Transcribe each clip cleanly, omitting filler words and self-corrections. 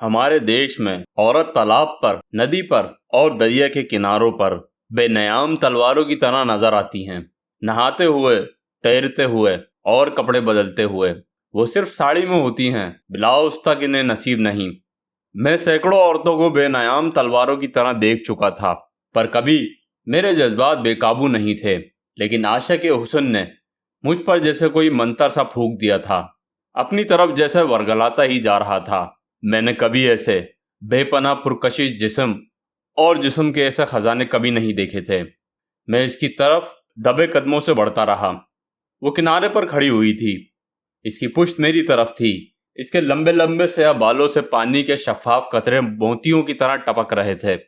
हमारे देश में औरत तालाब पर, नदी पर और दरिया के किनारों पर बेनयाम तलवारों की तरह नजर आती हैं। नहाते हुए, तैरते हुए और कपड़े बदलते हुए। वो सिर्फ साड़ी में होती हैं, ब्लाउज तक इन्हें नसीब नहीं। मैं सैकड़ों औरतों को बेनयाम तलवारों की तरह देख चुका था, पर कभी मेरे जज्बात बेकाबू नहीं थे। लेकिन आशा के हुस्न ने मुझ पर जैसे कोई मंतर सा फूंक दिया था, अपनी तरफ जैसे वरगलाता ही जा रहा था। मैंने कभी ऐसे बेपनाह पुरकशिश जिस्म और जिस्म के ऐसे खजाने कभी नहीं देखे थे। मैं इसकी तरफ दबे कदमों से बढ़ता रहा। वो किनारे पर खड़ी हुई थी, इसकी पुश्त मेरी तरफ थी। इसके लंबे लंबे स्याह बालों से पानी के शफाफ कतरे मोतियों की तरह टपक रहे थे।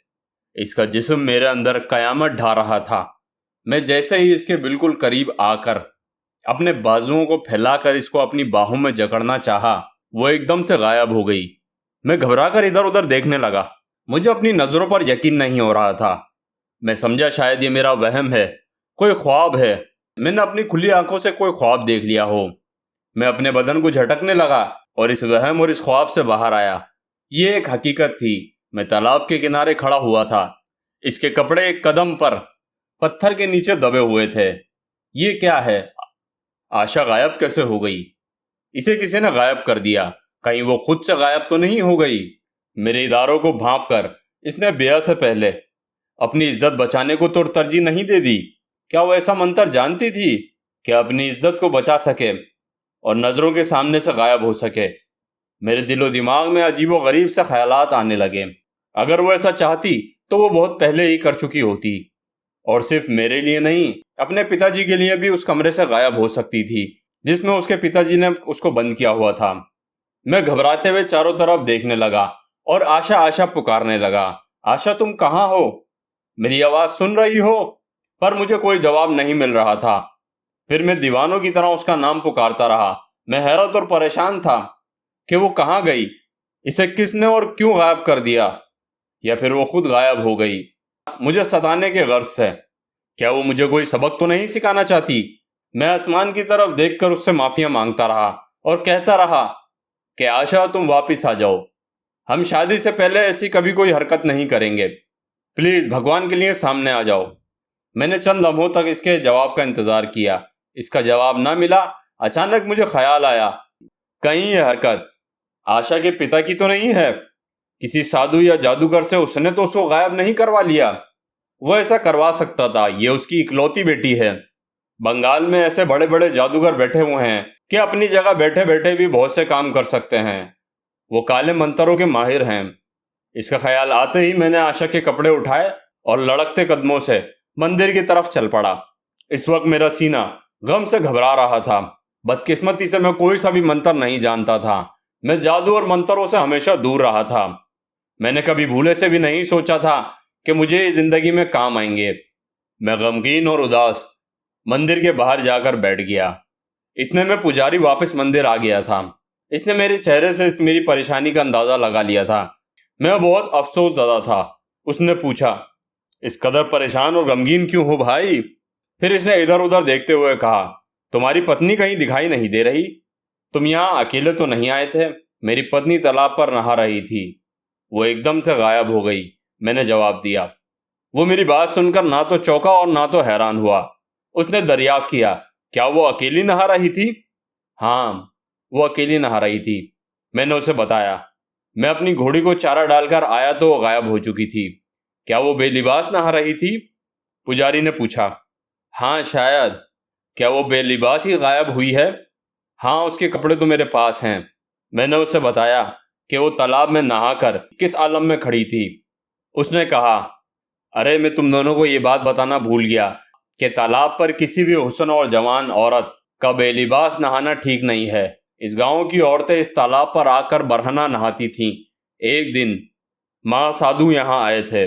इसका जिस्म मेरे अंदर कयामत ढा रहा था। मैं जैसे ही इसके बिल्कुल करीब आकर अपने बाजुओं को फैलाकर इसको अपनी बाहों में जकड़ना चाहा, वो एकदम से गायब हो गई। मैं घबराकर इधर उधर देखने लगा। मुझे अपनी नजरों पर यकीन नहीं हो रहा था। मैं समझा शायद ये मेरा वहम है, कोई ख्वाब है। मैंने अपनी खुली आंखों से कोई ख्वाब देख लिया हो। मैं अपने बदन को झटकने लगा और इस वहम और इस ख्वाब से बाहर आया। ये एक हकीकत थी। मैं तालाब के किनारे खड़ा हुआ था। इसके कपड़े एक कदम पर पत्थर के नीचे दबे हुए थे। ये क्या है? आशा गायब कैसे हो गई? इसे किसी ने गायब कर दिया। कहीं वो खुद से गायब तो नहीं हो गई? मेरे इदारों को भांप कर इसने ब्याह से पहले अपनी इज्जत बचाने को तो तरजीह नहीं दे दी? क्या वो ऐसा मंतर जानती थी कि अपनी इज्जत को बचा सके और नजरों के सामने से गायब हो सके? मेरे दिलो दिमाग में अजीबो गरीब से ख्यालात आने लगे। अगर वो ऐसा चाहती तो वो बहुत पहले ही कर चुकी होती, और सिर्फ मेरे लिए नहीं, अपने पिताजी के लिए भी उस कमरे से गायब हो सकती थी जिसमें उसके पिताजी ने उसको बंद किया हुआ था। मैं घबराते हुए चारों तरफ देखने लगा और आशा आशा पुकारने लगा। आशा, तुम कहाँ हो? मेरी आवाज सुन रही हो? पर मुझे कोई जवाब नहीं मिल रहा था। फिर मैं दीवानों की तरह उसका नाम पुकारता रहा। मैं हैरत और परेशान था कि वो कहाँ गई, इसे किसने और क्यों गायब कर दिया, या फिर वो खुद गायब हो गई मुझे सताने के गर्ज से। क्या वो मुझे कोई सबक तो नहीं सिखाना चाहती? मैं आसमान की तरफ देखकर उससे माफिया मांगता रहा और कहता रहा कि आशा, तुम वापिस आ जाओ। हम शादी से पहले ऐसी कभी कोई हरकत नहीं करेंगे। प्लीज भगवान के लिए सामने आ जाओ। मैंने चंद लम्हों तक इसके जवाब का इंतजार किया। इसका जवाब ना मिला। अचानक मुझे ख्याल आया, कहीं यह हरकत आशा के पिता की तो नहीं है? किसी साधु या जादूगर से उसने तो उसको गायब नहीं करवा लिया? वो ऐसा करवा सकता था, ये उसकी इकलौती बेटी है। बंगाल में ऐसे बड़े बड़े जादूगर बैठे हुए हैं कि अपनी जगह बैठे बैठे भी बहुत से काम कर सकते हैं। वो काले मंत्रों के माहिर हैं। इसका ख्याल आते ही मैंने आशा के कपड़े उठाए और लड़कते कदमों से मंदिर की तरफ चल पड़ा। इस वक्त मेरा सीना गम से घबरा रहा था। बदकिस्मती से मैं कोई सा भी मंत्र नहीं जानता था। मैं जादू और मंत्रों से हमेशा दूर रहा था। मैंने कभी भूले से भी नहीं सोचा था कि मुझे इस जिंदगी में काम आएंगे। मैं गमगीन और उदास मंदिर के बाहर जाकर बैठ गया। इतने में पुजारी वापस मंदिर आ गया था। इसने मेरे चेहरे से मेरी परेशानी का अंदाजा लगा लिया था। मैं बहुत अफसोस ज़दा था। उसने पूछा, इस कदर परेशान और गमगीन क्यों हो भाई? फिर इसने इधर उधर देखते हुए कहा, तुम्हारी पत्नी कहीं दिखाई नहीं दे रही? तुम यहाँ अकेले तो नहीं आए थे? मेरी पत्नी तालाब पर नहा रही थी, वो एकदम से गायब हो गई। मैंने जवाब दिया। वो मेरी बात सुनकर ना तो चौंका और ना तो हैरान हुआ। उसने दरियाफ्त किया, क्या वो अकेली नहा रही थी? हाँ, वो अकेली नहा रही थी। मैंने उसे बताया। मैं अपनी घोड़ी को चारा डालकर आया तो वो गायब हो चुकी थी। क्या वो बेलिबास नहा रही थी? पुजारी ने पूछा। हाँ शायद। क्या वो बेलिबास ही गायब हुई है? हाँ, उसके कपड़े तो मेरे पास हैं। मैंने उसे बताया कि वो तालाब में नहाकर किस आलम में खड़ी थी। उसने कहा, अरे मैं तुम दोनों को ये बात बताना भूल गया कि तालाब पर किसी भी हुस्न और जवान औरत का बेलिबास नहाना ठीक नहीं है। इस गांव की औरतें इस तालाब पर आकर बरहना नहाती थीं। एक दिन माँ साधु यहाँ आए थे।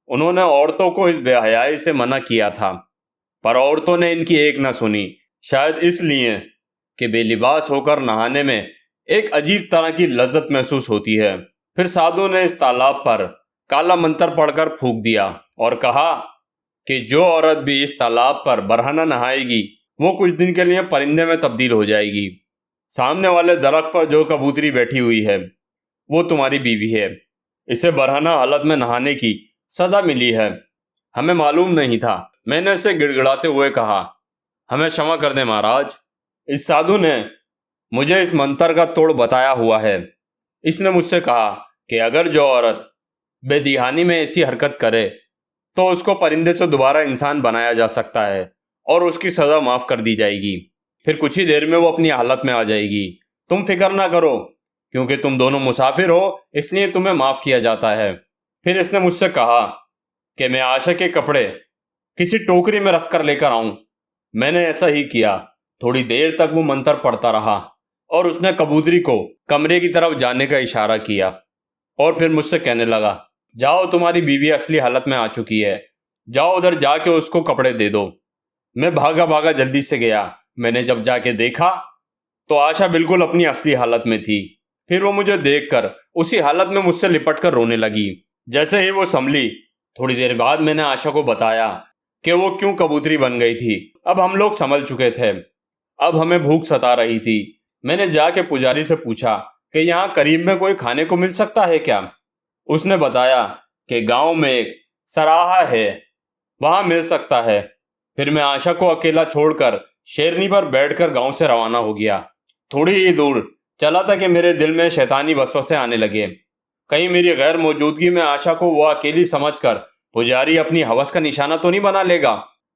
उन्होंने औरतों को इस बेहयाई से मना किया था, पर औरतों ने इनकी एक न सुनी। शायद इसलिए कि बेलिबास होकर नहाने में एक अजीब तरह की लज्जत महसूस होती है। फिर साधु ने इस तालाब पर काला मंत्र पढ़कर फूंक दिया और कहा कि जो औरत भी इस तालाब पर बरहना नहाएगी वो कुछ दिन के लिए परिंदे में तब्दील हो जाएगी। सामने वाले दरख्त पर जो कबूतरी बैठी हुई है वो तुम्हारी बीवी है। इसे बरहना हालत में नहाने की सजा मिली है। हमें मालूम नहीं था। मैंने उसे गिड़गिड़ाते हुए कहा, हमें क्षमा कर दें महाराज। इस साधु ने मुझे इस मंत्र का तोड़ बताया हुआ है। इसने मुझसे कहा कि अगर जो औरत बेदिहानी में ऐसी हरकत करे तो उसको परिंदे से दोबारा इंसान बनाया जा सकता है और उसकी सज़ा माफ़ कर दी जाएगी। फिर कुछ ही देर में वो अपनी हालत में आ जाएगी। तुम फिक्र ना करो, क्योंकि तुम दोनों मुसाफिर हो, इसलिए तुम्हें माफ़ किया जाता है। फिर इसने मुझसे कहा कि मैं आशा के कपड़े किसी टोकरी में रख कर लेकर आऊं। मैंने ऐसा ही किया। थोड़ी देर तक वो मंत्र पढ़ता रहा और उसने कबूतरी को कमरे की तरफ जाने का इशारा किया और फिर मुझसे कहने लगा, जाओ, तुम्हारी बीवी असली हालत में आ चुकी है। जाओ उधर जाके उसको कपड़े दे दो। मैं भागा भागा जल्दी से गया। मैंने जब जाके देखा तो आशा बिल्कुल अपनी असली हालत में थी। फिर वो मुझे देखकर उसी हालत में मुझसे लिपट कर रोने लगी। जैसे ही वो संभली, थोड़ी देर बाद मैंने आशा को बताया कि वो क्यों कबूतरी बन गई थी। अब हम लोग संभल चुके थे। अब हमें भूख सता रही थी। मैंने जाके पुजारी से पूछा कि यहाँ करीब में कोई खाने को मिल सकता है क्या। उसने बताया कि गांव में एक सराहा है, वहां मिल सकता है। फिर मैं आशा को अकेला छोड़कर शेरनी पर बैठकर गांव से रवाना हो गया। थोड़ी ही दूर चला था कि मेरे दिल में शैतानी वसवसे आने लगे। कहीं मेरी गैर मौजूदगी में आशा को वो अकेली समझकर पुजारी अपनी हवस का निशाना तो नहीं बना लेगा।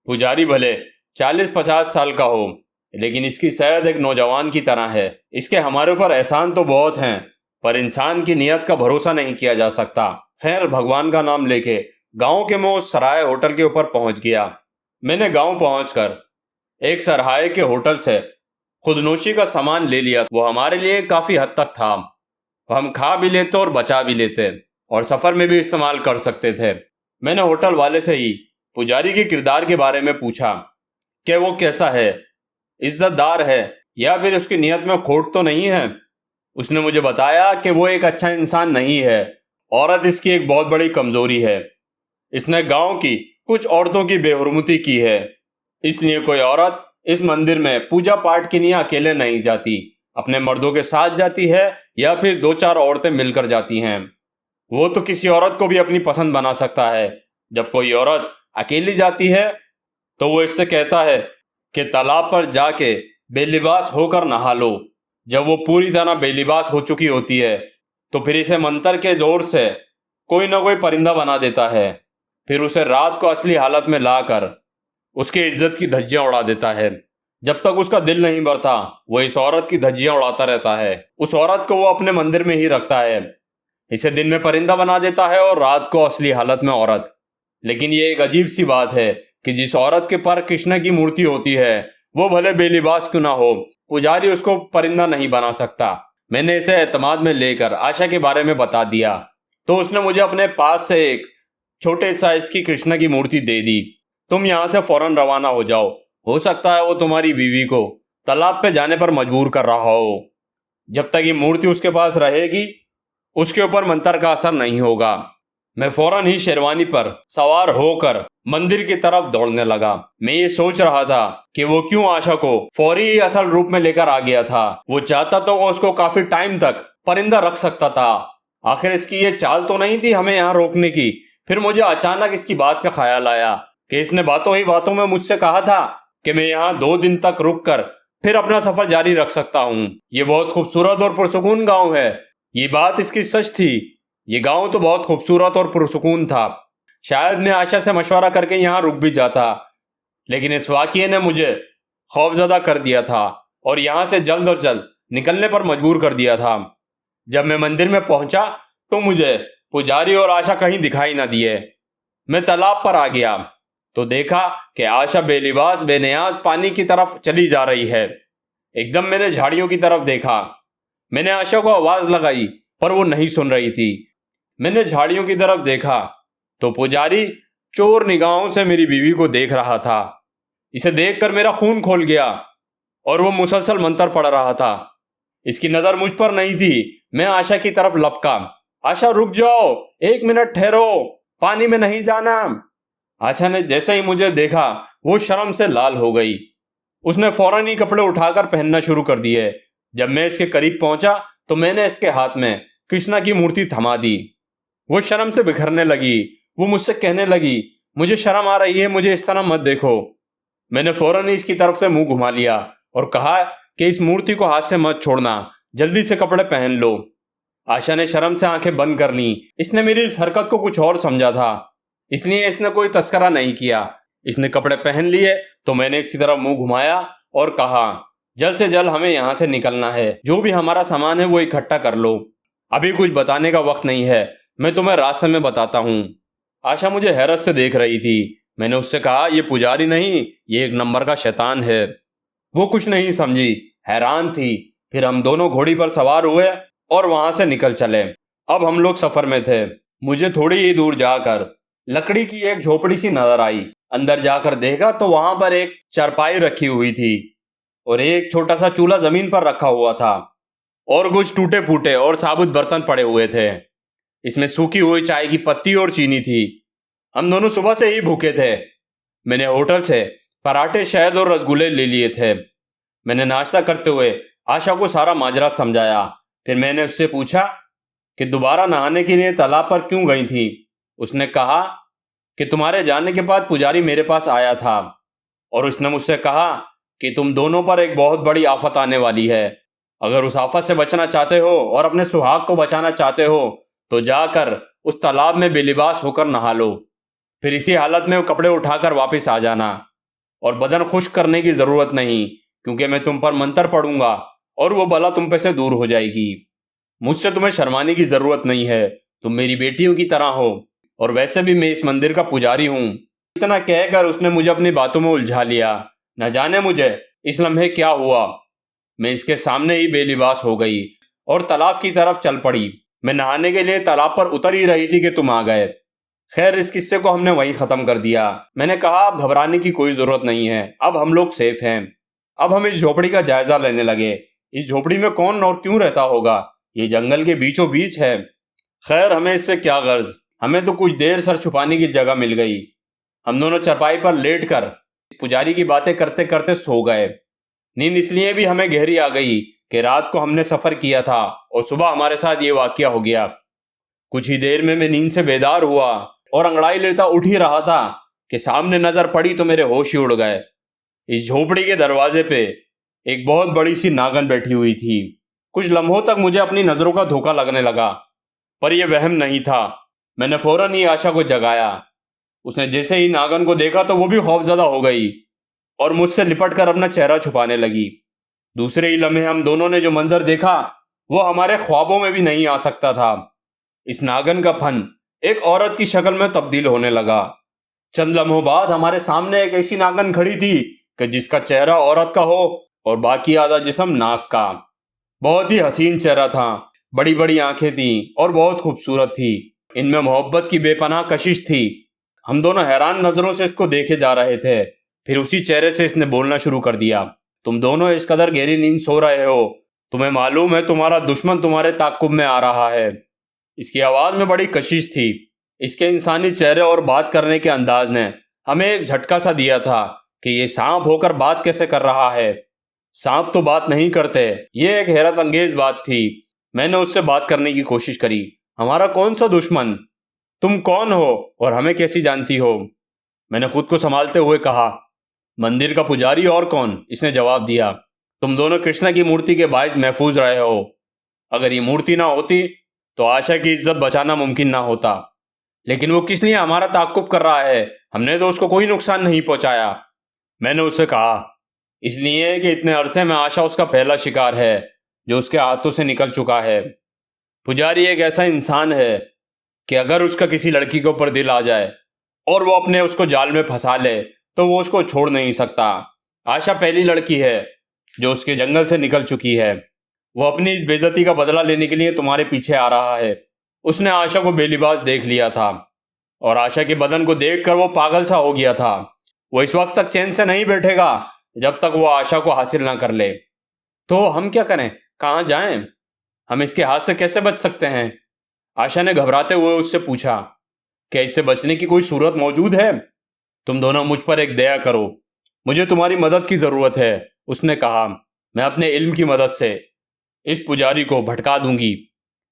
पुजारी भले 40-50 साल का हो, लेकिन इसकी सेहत एक नौजवान की तरह है। इसके हमारे ऊपर एहसान तो बहुत हैं, पर इंसान की नीयत का भरोसा नहीं किया जा सकता। खैर, भगवान का नाम लेके गांव के मैं उस सराय होटल के ऊपर पहुंच गया। मैंने गांव पहुंचकर एक सराय के होटल से खुदनोशी का सामान ले लिया। वो हमारे लिए काफी हद तक था। हम खा भी लेते और बचा भी लेते और सफर में भी इस्तेमाल कर सकते थे। मैंने होटल वाले से ही पुजारी के किरदार के बारे में पूछा कि वो कैसा है, इज्जतदार है या फिर उसकी नीयत में खोट तो नहीं है। उसने मुझे बताया कि वो एक अच्छा इंसान नहीं है। औरत इसकी एक बहुत बड़ी कमजोरी है। इसने गांव की कुछ औरतों की बेहुरमती की है, इसलिए कोई औरत इस मंदिर में पूजा पाठ के लिए अकेले नहीं जाती, अपने मर्दों के साथ जाती है या फिर 2-4 औरतें मिलकर जाती हैं। वो तो किसी औरत को भी अपनी पसंद बना सकता है। जब कोई औरत अकेली जाती है तो वो इससे कहता है कि तालाब पर जाके बेलिबास होकर नहा लो। जब वो पूरी तरह बेलिबास हो चुकी होती है तो फिर इसे मंत्र के जोर से कोई ना कोई परिंदा बना देता है। फिर उसे रात को असली हालत में लाकर उसकी इज्जत की धज्जियां उड़ा देता है। जब तक उसका दिल नहीं भरता वो इस औरत की धज्जियां उड़ाता रहता है। उस औरत को वो अपने मंदिर में ही रखता है। इसे दिन में परिंदा बना देता है और रात को असली हालत में औरत। लेकिन ये एक अजीब सी बात है कि जिस औरत के पर कृष्ण की मूर्ति होती है वो भले बेलिबास क्यों ना हो, पुजारी उसको परिंदा नहीं बना सकता। मैंने इसे एतमाद में लेकर आशा के बारे में बता दिया तो उसने मुझे अपने पास से एक छोटे साइज की कृष्ण की मूर्ति दे दी। तुम यहाँ से फौरन रवाना हो जाओ। हो सकता है वो तुम्हारी बीवी को तालाब पे जाने पर मजबूर कर रहा हो। जब तक ये मूर्ति उसके पास रहेगी उसके ऊपर मंत्र का असर नहीं होगा। मैं फौरन ही शेरवानी पर सवार होकर मंदिर की तरफ दौड़ने लगा। मैं ये सोच रहा था कि वो क्यों आशा को फौरी ही असल रूप में लेकर आ गया था। वो चाहता तो वो उसको काफी टाइम तक परिंदा रख सकता था। आखिर इसकी ये चाल तो नहीं थी हमें यहाँ रोकने की। फिर मुझे अचानक इसकी बात का ख्याल आया कि इसने बातों ही बातों में मुझसे कहा था कि मैं यहाँ 2 दिन तक रुक कर फिर अपना सफर जारी रख सकता हूँ। ये बहुत खूबसूरत और पुरसुकून गाँव है। ये बात इसकी सच थी। ये गांव तो बहुत खूबसूरत और पुरसुकून था। शायद मैं आशा से मशवरा करके यहाँ रुक भी जाता, लेकिन इस वाक़ये ने मुझे खौफजदा कर दिया था और यहाँ से जल्द और जल्द निकलने पर मजबूर कर दिया था। जब मैं मंदिर में पहुंचा तो मुझे पुजारी और आशा कहीं दिखाई न दिए। मैं तालाब पर आ गया तो देखा कि आशा बेलिबास बेनियाज पानी की तरफ चली जा रही है। एकदम मैंने झाड़ियों की तरफ देखा। मैंने आशा को आवाज लगाई पर वो नहीं सुन रही थी। मैंने झाड़ियों की तरफ देखा तो पुजारी चोर निगाहों से मेरी बीवी को देख रहा था। इसे देखकर मेरा खून खोल गया और वो मुसलसल मंत्र पढ़ रहा था। इसकी नजर मुझ पर नहीं थी। मैं आशा की तरफ लपका। आशा, रुक जाओ, 1 मिनट ठहरो, पानी में नहीं जाना। आशा ने जैसे ही मुझे देखा वो शर्म से लाल हो गई। उसने फौरन ही कपड़े उठाकर पहनना शुरू कर दिए। जब मैं इसके करीब पहुंचा तो मैंने इसके हाथ में कृष्णा की मूर्ति थमा दी। वो शर्म से बिखरने लगी। वो मुझसे कहने लगी, मुझे शर्म आ रही है, मुझे इस तरह मत देखो। मैंने फौरन ही इसकी तरफ से मुंह घुमा लिया और कहा कि इस मूर्ति को हाथ से मत छोड़ना, जल्दी से कपड़े पहन लो। आशा ने शर्म से आंखें बंद कर लीं। इसने मेरी इस हरकत को कुछ और समझा था, इसलिए इसने कोई तस्करा नहीं किया। इसने कपड़े पहन लिए तो मैंने इसकी तरफ मुंह घुमाया और कहा, जल्द से जल्द हमें यहाँ से निकलना है। जो भी हमारा सामान है वो इकट्ठा कर लो। अभी कुछ बताने का वक्त नहीं है, मैं तुम्हें रास्ते में बताता हूँ। आशा मुझे हैरत से देख रही थी। मैंने उससे कहा, ये पुजारी नहीं, ये एक नंबर का शैतान है। वो कुछ नहीं समझी, हैरान थी। फिर हम दोनों घोड़ी पर सवार हुए और वहां से निकल चले। अब हम लोग सफर में थे। मुझे थोड़ी ही दूर जाकर लकड़ी की एक झोपड़ी सी नजर आई। अंदर जाकर देखा तो वहां पर एक चारपाई रखी हुई थी और एक छोटा सा चूल्हा जमीन पर रखा हुआ था और कुछ टूटे फूटे और साबुत बर्तन पड़े हुए थे। इसमें सूखी हुई चाय की पत्ती और चीनी थी। हम दोनों सुबह से ही भूखे थे। मैंने होटल से पराठे, शहद और रसगुल्ले ले लिए थे। मैंने नाश्ता करते हुए आशा को सारा माजरा समझाया। फिर मैंने उससे पूछा कि दोबारा नहाने के लिए तालाब पर क्यों गई थी। उसने कहा कि तुम्हारे जाने के बाद पुजारी मेरे पास आया था और उसने मुझसे कहा कि तुम दोनों पर एक बहुत बड़ी आफत आने वाली है। अगर उस आफत से बचना चाहते हो और अपने सुहाग को बचाना चाहते हो तो जाकर उस तालाब में बेलिबास होकर नहा लो। फिर इसी हालत में वो कपड़े उठाकर वापस आ जाना और बदन खुश्क करने की जरूरत नहीं, क्योंकि मैं तुम पर मंत्र पढ़ूंगा और वो बला तुम पे से दूर हो जाएगी। मुझसे तुम्हें शर्माने की जरूरत नहीं है, तुम मेरी बेटियों की तरह हो और वैसे भी मैं इस मंदिर का पुजारी हूँ। इतना कहकर उसने मुझे अपनी बातों में उलझा लिया। न जाने मुझे इस लम्हे क्या हुआ, मैं इसके सामने ही बेलिबास हो गई और तालाब की तरफ चल पड़ी। मैं नहाने के लिए तालाब पर उतर ही रही थी कि तुम आ गए। खैर, इस किस्से को हमने वहीं खत्म कर दिया। मैंने कहा, अब घबराने की कोई जरूरत नहीं है, अब हम लोग सेफ हैं। अब हम इस झोपड़ी का जायजा लेने लगे। इस झोपड़ी में कौन और क्यों रहता होगा? ये जंगल के बीचों बीच है। खैर, हमें इससे क्या गर्ज, हमें तो कुछ देर सर छुपाने की जगह मिल गई। हम दोनों चारपाई पर लेटकर पुजारी की बातें करते करते सो गए। नींद इसलिए भी हमें गहरी आ गई कि रात को हमने सफर किया था और सुबह हमारे साथ ये वाकया हो गया। कुछ ही देर में मैं नींद से बेदार हुआ और अंगड़ाई लेता उठ ही रहा था कि सामने नजर पड़ी तो मेरे होश ही उड़ गए। इस झोपड़ी के दरवाजे पे एक बहुत बड़ी सी नागन बैठी हुई थी। कुछ लम्हों तक मुझे अपनी नजरों का धोखा लगने लगा, पर यह वहम नहीं था। मैंने फौरन ही आशा को जगाया। उसने जैसे ही नागन को देखा तो वो भी खौफजदा हो गई और मुझसे लिपट कर अपना चेहरा छुपाने लगी। दूसरे ही लम्हे हम दोनों ने जो मंजर देखा वो हमारे ख्वाबों में भी नहीं आ सकता था। इस नागन का फन एक औरत की शक्ल में तब्दील होने लगा। चंद लम्हों बाद हमारे सामने एक ऐसी नागन खड़ी थी कि जिसका चेहरा औरत का हो और बाकी आधा जिस्म नाग का। बहुत ही हसीन चेहरा था, बड़ी बड़ी आंखें थीं और बहुत खूबसूरत थी। इनमें मोहब्बत की बेपनाह कशिश थी। हम दोनों हैरान नजरों से इसको देखे जा रहे थे। फिर उसी चेहरे से इसने बोलना शुरू कर दिया, तुम दोनों इस कदर गहरी नींद सो रहे हो, तुम्हें मालूम है तुम्हारा दुश्मन तुम्हारे ताक़ुब में आ रहा है। इसकी आवाज में बड़ी कशिश थी। इसके इंसानी चेहरे और बात करने के अंदाज ने हमें एक झटका सा दिया था कि ये सांप होकर बात कैसे कर रहा है। सांप तो बात नहीं करते, ये एक हैरत अंगेज बात थी। मैंने उससे बात करने की कोशिश करी। हमारा कौन सा दुश्मन? तुम कौन हो और हमें कैसी जानती हो? मैंने खुद को संभालते हुए कहा, मंदिर का पुजारी और कौन। इसने जवाब दिया, तुम दोनों कृष्णा की मूर्ति के बाइस महफूज रहे हो। अगर ये मूर्ति ना होती तो आशा की इज्जत बचाना मुमकिन ना होता। लेकिन वो किस लिए हमारा ताक़ुब कर रहा है? हमने तो उसको कोई नुकसान नहीं पहुंचाया। मैंने उससे कहा, इसलिए कि इतने अरसे में आशा उसका पहला शिकार है जो उसके हाथों से निकल चुका है। पुजारी एक ऐसा इंसान है कि अगर उसका किसी लड़की के ऊपर दिल आ जाए और वो अपने उसको जाल में फंसा ले तो वो उसको छोड़ नहीं सकता। आशा पहली लड़की है जो उसके जंगल से निकल चुकी है। वो अपनी इस बेइज्जती का बदला लेने के लिए तुम्हारे पीछे आ रहा है। उसने आशा को बेलिबास देख लिया था और आशा के बदन को देखकर वो पागल सा हो गया था। वो इस वक्त तक चैन से नहीं बैठेगा जब तक वो आशा को हासिल ना कर ले। तो हम क्या करें, कहाँ जाएं? हम इसके हाथ से कैसे बच सकते हैं? आशा ने घबराते हुए उससे पूछा, क्या इससे बचने की कोई सूरत मौजूद है? तुम दोनों मुझ पर एक दया करो, मुझे तुम्हारी मदद की जरूरत है। उसने कहा, मैं अपने इल्म की मदद से इस पुजारी को भटका दूंगी।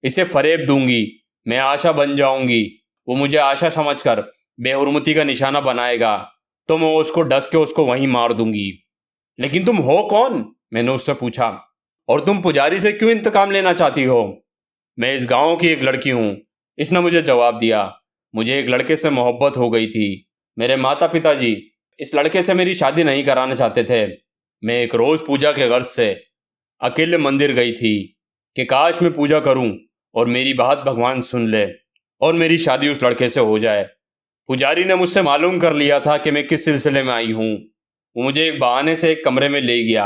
इसे फरेब दूंगी, मैं आशा बन जाऊंगी, वो मुझे आशा समझकर बेहुरमती का निशाना बनाएगा तो मैं उसको डस के उसको वहीं मार दूंगी। लेकिन तुम हो कौन? मैंने उससे पूछा। और तुम पुजारी से क्यों इंतकाम लेना चाहती हो? मैं इस गांव की एक लड़की हूं, इसने मुझे जवाब दिया। मुझे एक लड़के से मोहब्बत हो गई थी। मेरे माता पिताजी इस लड़के से मेरी शादी नहीं कराना चाहते थे। मैं एक रोज पूजा के गर्ज से अकेले मंदिर गई थी कि काश मैं पूजा करूं और मेरी बात भगवान सुन ले और मेरी शादी उस लड़के से हो जाए। पुजारी ने मुझसे मालूम कर लिया था कि मैं किस सिलसिले में आई हूँ। वो मुझे एक बहाने से एक कमरे में ले गया,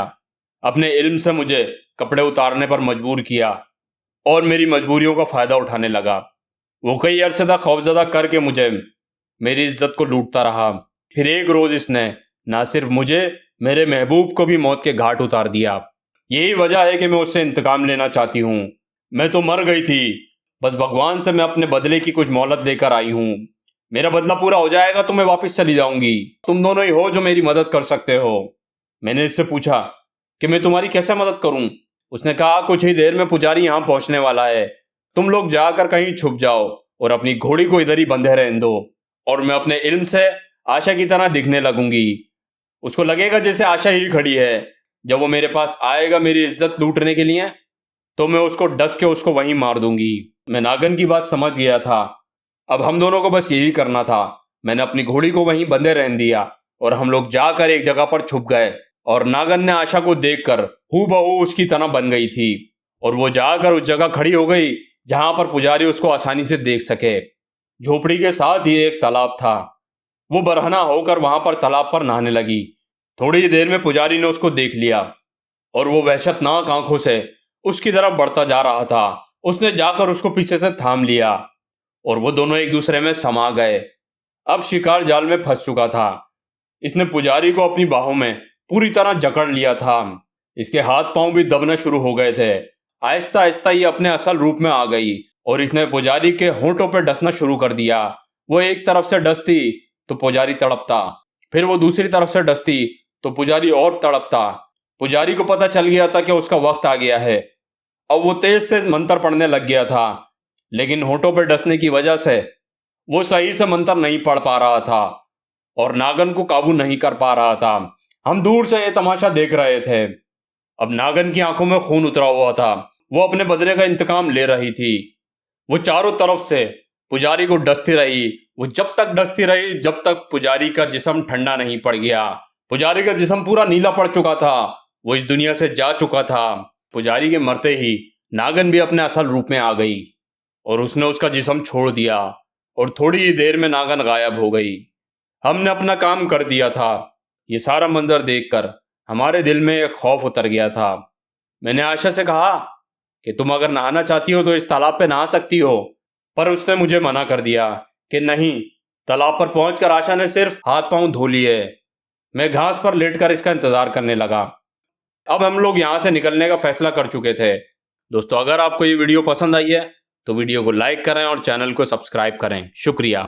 अपने इल्म से मुझे कपड़े उतारने पर मजबूर किया और मेरी मजबूरियों का फ़ायदा उठाने लगा। वो कई अरसे तक खौफजदा करके मुझे मेरी इज्जत को लूटता रहा। फिर एक रोज़ इसने ना सिर्फ मुझे, मेरे महबूब को भी मौत के घाट उतार दिया। यही वजह है कि मैं उससे इंतकाम लेना चाहती हूँ। मैं तो मर गई थी, बस भगवान से मैं अपने बदले की कुछ मोहलत लेकर आई हूँ। मेरा बदला पूरा हो जाएगा तो मैं वापस चली जाऊंगी। तुम दोनों ही हो जो मेरी मदद कर सकते हो। मैंने इससे पूछा कि मैं तुम्हारी कैसे मदद करूं? उसने कहा, कुछ ही देर में पुजारी यहां पहुंचने वाला है, तुम लोग जाकर कहीं छुप जाओ और अपनी घोड़ी को इधर ही बंधे रहने दो और मैं अपने इल्म से आशा की तरह दिखने लगूंगी। उसको लगेगा जैसे आशा ही खड़ी है। जब वो मेरे पास आएगा मेरी इज्जत लूटने के लिए तो मैं उसको डस के उसको वहीं मार दूंगी। मैं नागन की बात समझ गया था। अब हम दोनों को बस यही करना था। मैंने अपनी घोड़ी को वहीं बंधे रहने दिया और हम लोग जाकर एक जगह पर छुप गए और नागन ने आशा को देखकर हूबहू उसकी तरह बन गई थी और वो जाकर उस जगह खड़ी हो गई जहां पर पुजारी उसको आसानी से देख सके। झोपड़ी के साथ ही एक तालाब था। वो बरहना होकर वहां पर तालाब पर नहाने लगी। थोड़ी ही देर में पुजारी ने उसको देख लिया और वो वहशतनाक आंखों से उसकी तरफ बढ़ता जा रहा था। उसने जाकर उसको पीछे से थाम लिया और वो दोनों एक दूसरे में समा गए। अब शिकार जाल में फंस चुका था। इसने पुजारी को अपनी बाहों में पूरी तरह जकड़ लिया था। इसके हाथ पांव भी दबने शुरू हो गए थे। आहिस्ता आहिस्ता ये अपने असल रूप में आ गई और इसने पुजारी के होंठों पर डसना शुरू कर दिया। वो एक तरफ से डसती तो पुजारी तड़पता, फिर वो दूसरी तरफ से डसती तो पुजारी और तड़पता। पुजारी को पता चल गया था कि उसका वक्त आ गया है। अब वो तेज तेज मंत्र पढ़ने लग गया था, लेकिन होंठों पर डसने की वजह से वो सही से मंत्र नहीं पढ़ पा रहा था और नागन को काबू नहीं कर पा रहा था। हम दूर से ये तमाशा देख रहे थे। अब नागन की आंखों में खून उतरा हुआ था। वो अपने बदले का इंतकाम ले रही थी। वो चारों तरफ से पुजारी को डसती रही। वो जब तक डसती रही जब तक पुजारी का जिस्म ठंडा नहीं पड़ गया। पुजारी का जिस्म पूरा नीला पड़ चुका था। वो इस दुनिया से जा चुका था। पुजारी के मरते ही नागन भी अपने असल रूप में आ गई और उसने उसका जिस्म छोड़ दिया और थोड़ी ही देर में नागन गायब हो गई। हमने अपना काम कर दिया था। ये सारा मंजर देखकर हमारे दिल में एक खौफ उतर गया था। मैंने आशा से कहा कि तुम अगर नहाना चाहती हो तो इस तालाब पे नहा सकती हो, पर उसने मुझे मना कर दिया कि नहीं। तालाब पर पहुंचकर आशा ने सिर्फ हाथ पांव धो लिए। मैं घास पर लेटकर इसका इंतजार करने लगा। अब हम लोग यहाँ से निकलने का फैसला कर चुके थे। दोस्तों, अगर आपको ये वीडियो पसंद आई है तो वीडियो को लाइक करें और चैनल को सब्सक्राइब करें। शुक्रिया।